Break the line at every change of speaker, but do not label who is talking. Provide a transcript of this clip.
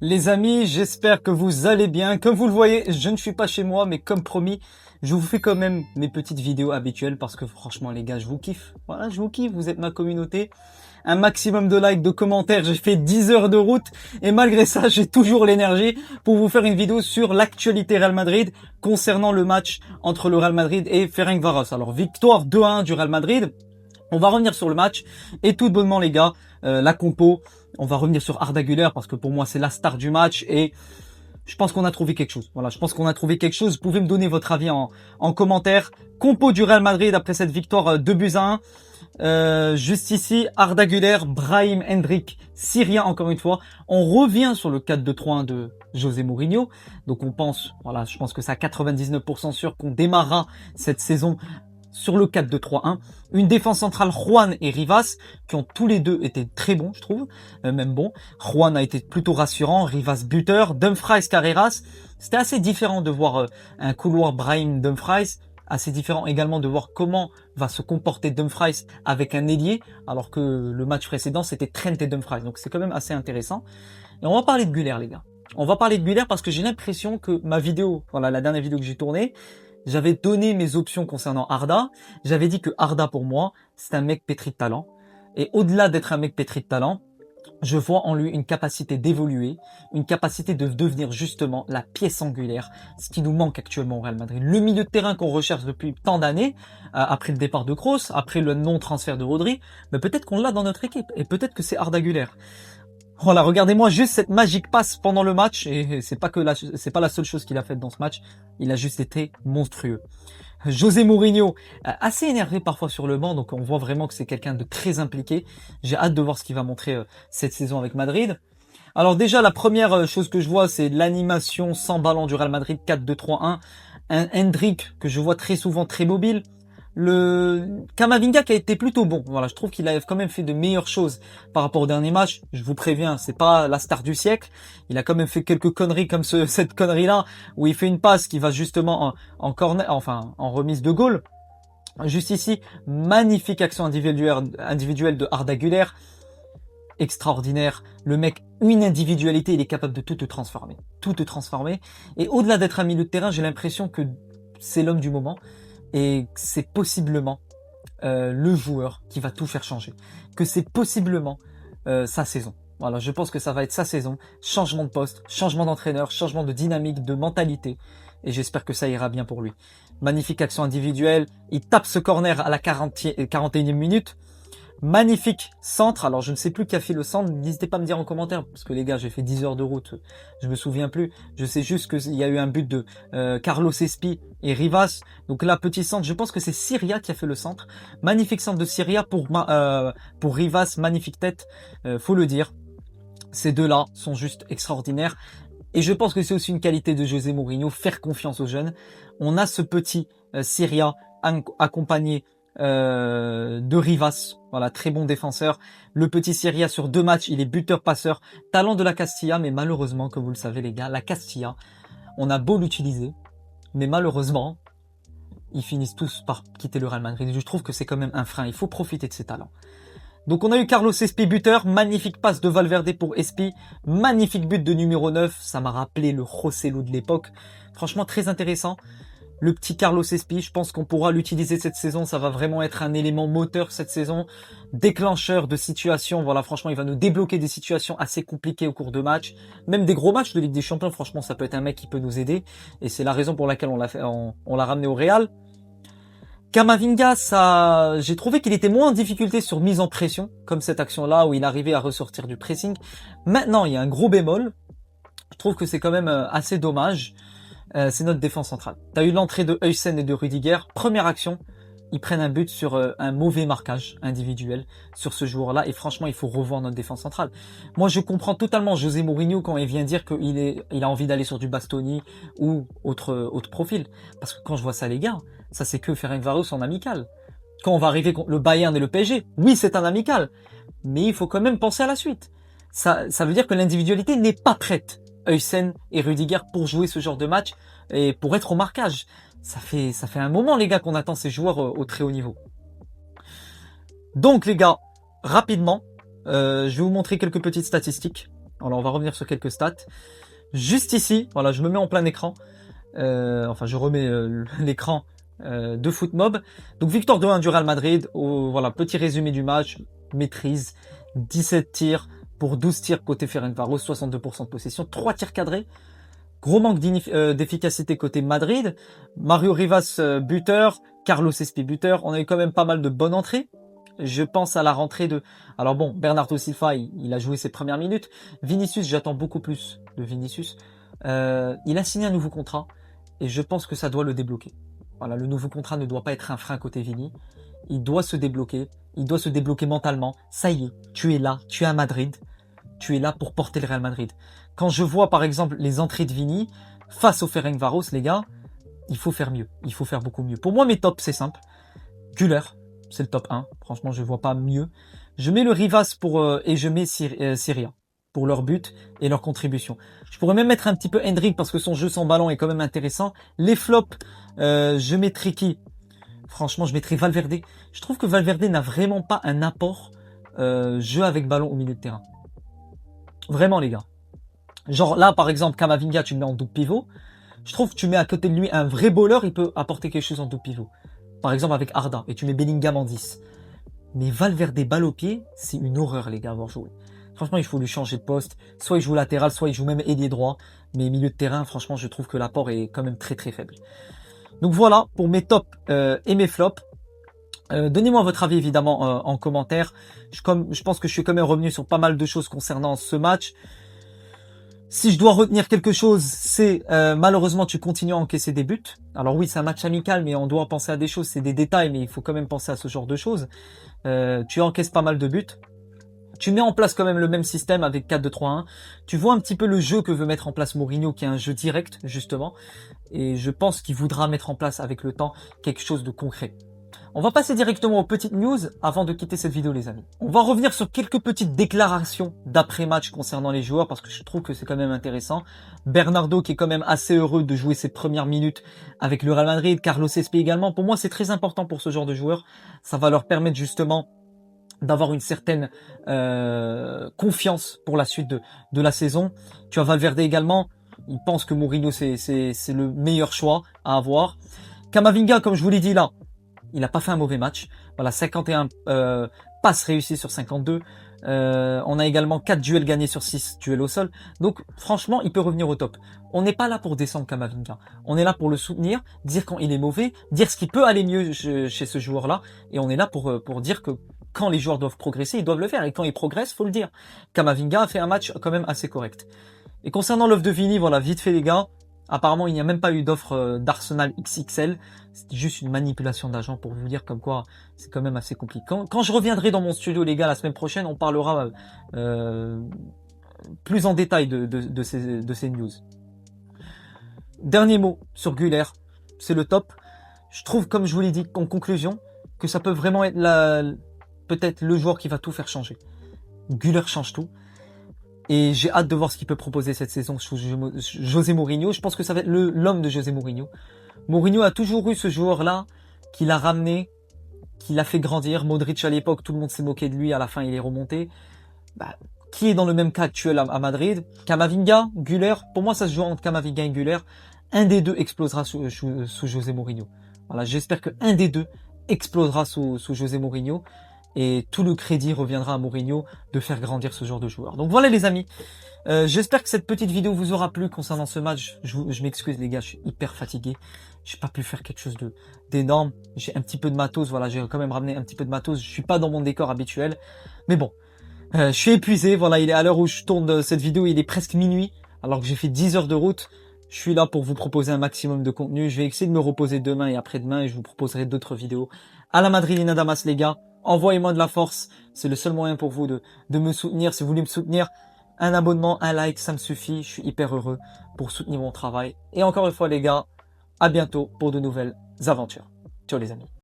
Les amis, j'espère que vous allez bien. Comme vous le voyez, je ne suis pas chez moi, mais comme promis, je vous fais quand même mes petites vidéos habituelles parce que franchement les gars, je vous kiffe. Voilà, je vous kiffe, vous êtes ma communauté. Un maximum de likes, de commentaires, j'ai fait 10 heures de route et malgré ça, j'ai toujours l'énergie pour vous faire une vidéo sur l'actualité Real Madrid concernant le match entre le Real Madrid et Ferencváros. Alors, victoire 2-1 du Real Madrid. On va revenir sur le match et tout bonnement les gars, la compo. On va revenir sur Arda Güler parce que pour moi c'est la star du match et je pense qu'on a trouvé quelque chose. Voilà, je pense qu'on a trouvé quelque chose. Vous pouvez me donner votre avis en commentaire. Compo du Real Madrid après cette victoire 2-1. Juste ici, Arda Güler, Brahim Hendrick, Syrien encore une fois. On revient sur le 4-2-3-1 de José Mourinho. Donc on pense, voilà, je pense que c'est à 99% sûr qu'on démarrera cette saison sur le 4-2-3-1, une défense centrale Juan et Rivas qui ont tous les deux été très bons, je trouve, même bon. Juan a été plutôt rassurant, Rivas buteur, Dumfries Carreras. C'était assez différent de voir un couloir Brahim Dumfries, assez différent également de voir comment va se comporter Dumfries avec un ailier, alors que le match précédent c'était Trent et Dumfries. Donc c'est quand même assez intéressant. Et on va parler de Güler les gars. On va parler de Güler parce que j'ai l'impression que ma vidéo, voilà la dernière vidéo que j'ai tournée, j'avais donné mes options concernant Arda. J'avais dit que Arda, pour moi, c'est un mec pétri de talent. Et au-delà d'être un mec pétri de talent, je vois en lui une capacité d'évoluer, une capacité de devenir justement la pièce angulaire, ce qui nous manque actuellement au Real Madrid. Le milieu de terrain qu'on recherche depuis tant d'années, après le départ de Kroos, après le non-transfert de Rodri, mais peut-être qu'on l'a dans notre équipe. Et peut-être que c'est Arda Güler. Voilà, regardez-moi juste cette magique passe pendant le match et c'est pas la seule chose qu'il a faite dans ce match. Il a juste été monstrueux. José Mourinho, assez énervé parfois sur le banc, donc on voit vraiment que c'est quelqu'un de très impliqué. J'ai hâte de voir ce qu'il va montrer cette saison avec Madrid. Alors déjà, la première chose que je vois, c'est l'animation sans ballon du Real Madrid 4-2-3-1. Un Hendrick que je vois très souvent très mobile. Le Camavinga qui a été plutôt bon. Voilà, je trouve qu'il a quand même fait de meilleures choses par rapport au dernier match. Je vous préviens, c'est pas la star du siècle. Il a quand même fait quelques conneries comme cette connerie-là où il fait une passe qui va justement en corner, enfin en remise de goal. Juste ici, magnifique action individuelle de Arda Güler. Extraordinaire. Le mec, une individualité, il est capable de tout te transformer. Tout te transformer. Et au-delà d'être un milieu de terrain, j'ai l'impression que c'est l'homme du moment. Et c'est possiblement le joueur qui va tout faire changer. Que c'est possiblement sa saison. Voilà, je pense que ça va être sa saison. Changement de poste, changement d'entraîneur, changement de dynamique, de mentalité. Et j'espère que ça ira bien pour lui. Magnifique action individuelle. Il tape ce corner à la 41e minute. Magnifique centre. Alors, je ne sais plus qui a fait le centre. N'hésitez pas à me dire en commentaire. Parce que les gars, j'ai fait 10 heures de route. Je me souviens plus. Je sais juste qu'il y a eu un but de Carlos Espi et Rivas. Donc là, petit centre. Je pense que c'est Syria qui a fait le centre. Magnifique centre de Syria pour Rivas. Magnifique tête. Faut le dire. Ces deux-là sont juste extraordinaires. Et je pense que c'est aussi une qualité de José Mourinho. Faire confiance aux jeunes. On a ce petit Syria accompagné de Rivas, voilà, très bon défenseur. Le petit Syria sur 2 matchs, il est buteur-passeur, talent de la Castilla, mais malheureusement, comme vous le savez les gars, la Castilla, on a beau l'utiliser, mais malheureusement, ils finissent tous par quitter le Real Madrid. Je trouve que c'est quand même un frein, il faut profiter de ses talents. Donc on a eu Carlos Espi buteur, magnifique passe de Valverde pour Espi, magnifique but de numéro 9, ça m'a rappelé le Joselu de l'époque, franchement très intéressant. Le petit Carlos Espi, je pense qu'on pourra l'utiliser cette saison. Ça va vraiment être un élément moteur cette saison. Déclencheur de situations. Voilà, franchement, il va nous débloquer des situations assez compliquées au cours de matchs. Même des gros matchs de Ligue des Champions. Franchement, ça peut être un mec qui peut nous aider. Et c'est la raison pour laquelle on l'a ramené au Real. Camavinga, ça, j'ai trouvé qu'il était moins en difficulté sur mise en pression, comme cette action-là où il arrivait à ressortir du pressing. Maintenant, il y a un gros bémol. Je trouve que c'est quand même assez dommage. C'est notre défense centrale. T'as eu l'entrée de Huysen et de Rudiger. Première action, ils prennent un but sur un mauvais marquage individuel sur ce joueur-là. Et franchement, il faut revoir notre défense centrale. Moi, je comprends totalement José Mourinho quand il vient dire il a envie d'aller sur du Bastoni ou autre profil. Parce que quand je vois ça, les gars, ça c'est que Ferencváros en amical. Quand on va arriver contre le Bayern et le PSG, oui, c'est un amical. Mais il faut quand même penser à la suite. Ça veut dire que l'individualité n'est pas prête. Huysen et Rudiger pour jouer ce genre de match et pour être au marquage. Ça fait un moment les gars qu'on attend ces joueurs au très haut niveau. Donc les gars, rapidement, je vais vous montrer quelques petites statistiques. Alors, on va revenir sur quelques stats. Juste ici, voilà, je me mets en plein écran. Enfin, je remets l'écran de Footmob. Donc, victoire 2-1 du Real Madrid. Voilà, petit résumé du match. Maîtrise, 17 tirs pour 12 tirs côté Ferencváros, 62% de possession, 3 tirs cadrés. Gros manque d'efficacité côté Madrid. Mario Rivas buteur, Carlos Espi buteur. On a eu quand même pas mal de bonnes entrées. Je pense à la rentrée de... Alors bon, Bernardo Silva, il a joué ses premières minutes. Vinicius, j'attends beaucoup plus de Vinicius. Il a signé un nouveau contrat et je pense que ça doit le débloquer. Voilà, le nouveau contrat ne doit pas être un frein côté Vini. Il doit se débloquer. Il doit se débloquer mentalement. Ça y est, tu es là, tu es à Madrid. Tu es là pour porter le Real Madrid. Quand je vois par exemple les entrées de Vini face au Ferencváros, les gars, il faut faire mieux. Il faut faire beaucoup mieux. Pour moi, mes tops, c'est simple. Güler, c'est le top 1. Franchement, je vois pas mieux. Je mets le Rivas et je mets Syria pour leur but et leur contribution. Je pourrais même mettre un petit peu Hendrik parce que son jeu sans ballon est quand même intéressant. Les flops, je mettrai qui? Franchement, je mettrai Valverde. Je trouve que Valverde n'a vraiment pas un apport jeu avec ballon au milieu de terrain. Vraiment, les gars. Genre là, par exemple, Camavinga, tu le mets en double pivot. Je trouve que tu mets à côté de lui un vrai bowler, il peut apporter quelque chose en double pivot. Par exemple, avec Arda, et tu mets Bellingham en 10. Mais Valverde balle au pied, c'est une horreur, les gars, à avoir joué. Franchement, il faut lui changer de poste. Soit il joue latéral, soit il joue même ailier droit. Mais milieu de terrain, franchement, je trouve que l'apport est quand même très très faible. Donc voilà, pour mes tops et mes flops. Donnez-moi votre avis, évidemment, en commentaire. Je pense que je suis quand même revenu sur pas mal de choses concernant ce match. Si je dois retenir quelque chose, c'est malheureusement tu continues à encaisser des buts. Alors oui, c'est un match amical, mais on doit penser à des choses, c'est des détails, mais il faut quand même penser à ce genre de choses. Tu encaisses pas mal de buts. Tu mets en place quand même le même système avec 4-2-3-1. Tu vois un petit peu le jeu que veut mettre en place Mourinho, qui est un jeu direct, justement. Et je pense qu'il voudra mettre en place avec le temps quelque chose de concret. On va passer directement aux petites news avant de quitter cette vidéo, les amis. On va revenir sur quelques petites déclarations d'après-match concernant les joueurs parce que je trouve que c'est quand même intéressant. Bernardo qui est quand même assez heureux de jouer ses premières minutes avec le Real Madrid, Carlos Espi également. Pour moi, c'est très important pour ce genre de joueurs. Ça va leur permettre justement d'avoir une certaine confiance pour la suite de la saison. Tu as Valverde également. Il pense que Mourinho, c'est le meilleur choix à avoir. Camavinga, comme je vous l'ai dit là, il n'a pas fait un mauvais match. Voilà, 51 passes réussies sur 52. On a également 4 duels gagnés sur 6 duels au sol. Donc franchement, il peut revenir au top. On n'est pas là pour descendre Camavinga. On est là pour le soutenir, dire quand il est mauvais, dire ce qui peut aller mieux chez ce joueur-là. Et on est là pour dire que quand les joueurs doivent progresser, ils doivent le faire. Et quand ils progressent, faut le dire. Camavinga a fait un match quand même assez correct. Et concernant l'offre de Vini, voilà, vite fait les gars. Apparemment, il n'y a même pas eu d'offre d'Arsenal XXL. C'est juste une manipulation d'agent pour vous dire comme quoi c'est quand même assez compliqué. Quand je reviendrai dans mon studio, les gars, la semaine prochaine, on parlera plus en détail de ces news. Dernier mot sur Güler, c'est le top. Je trouve, comme je vous l'ai dit en conclusion, que ça peut vraiment être peut-être le joueur qui va tout faire changer. Güler change tout. Et j'ai hâte de voir ce qu'il peut proposer cette saison sous José Mourinho. Je pense que ça va être l'homme de José Mourinho. Mourinho a toujours eu ce joueur-là qui l'a ramené, qui l'a fait grandir. Modric à l'époque, tout le monde s'est moqué de lui. À la fin, il est remonté. Qui est dans le même cas actuel à Madrid? Camavinga, Güler. Pour moi, ça se joue entre Camavinga et Güler. Un des deux explosera sous José Mourinho. Voilà, j'espère que un des deux explosera sous José Mourinho. Et tout le crédit reviendra à Mourinho de faire grandir ce genre de joueur. Donc voilà les amis, j'espère que cette petite vidéo vous aura plu concernant ce match. Je m'excuse les gars, je suis hyper fatigué. J'ai pas pu faire quelque chose d'énorme. J'ai un petit peu de matos, voilà, j'ai quand même ramené un petit peu de matos. Je suis pas dans mon décor habituel. Mais bon, je suis épuisé, voilà, il est à l'heure où je tourne cette vidéo, il est presque minuit. Alors que j'ai fait 10 heures de route. Je suis là pour vous proposer un maximum de contenu. Je vais essayer de me reposer demain et après-demain et je vous proposerai d'autres vidéos. À la Madrilena Damas les gars. Envoyez-moi de la force, c'est le seul moyen pour vous de me soutenir. Si vous voulez me soutenir, un abonnement, un like, ça me suffit. Je suis hyper heureux pour soutenir mon travail. Et encore une fois les gars, à bientôt pour de nouvelles aventures. Ciao les amis.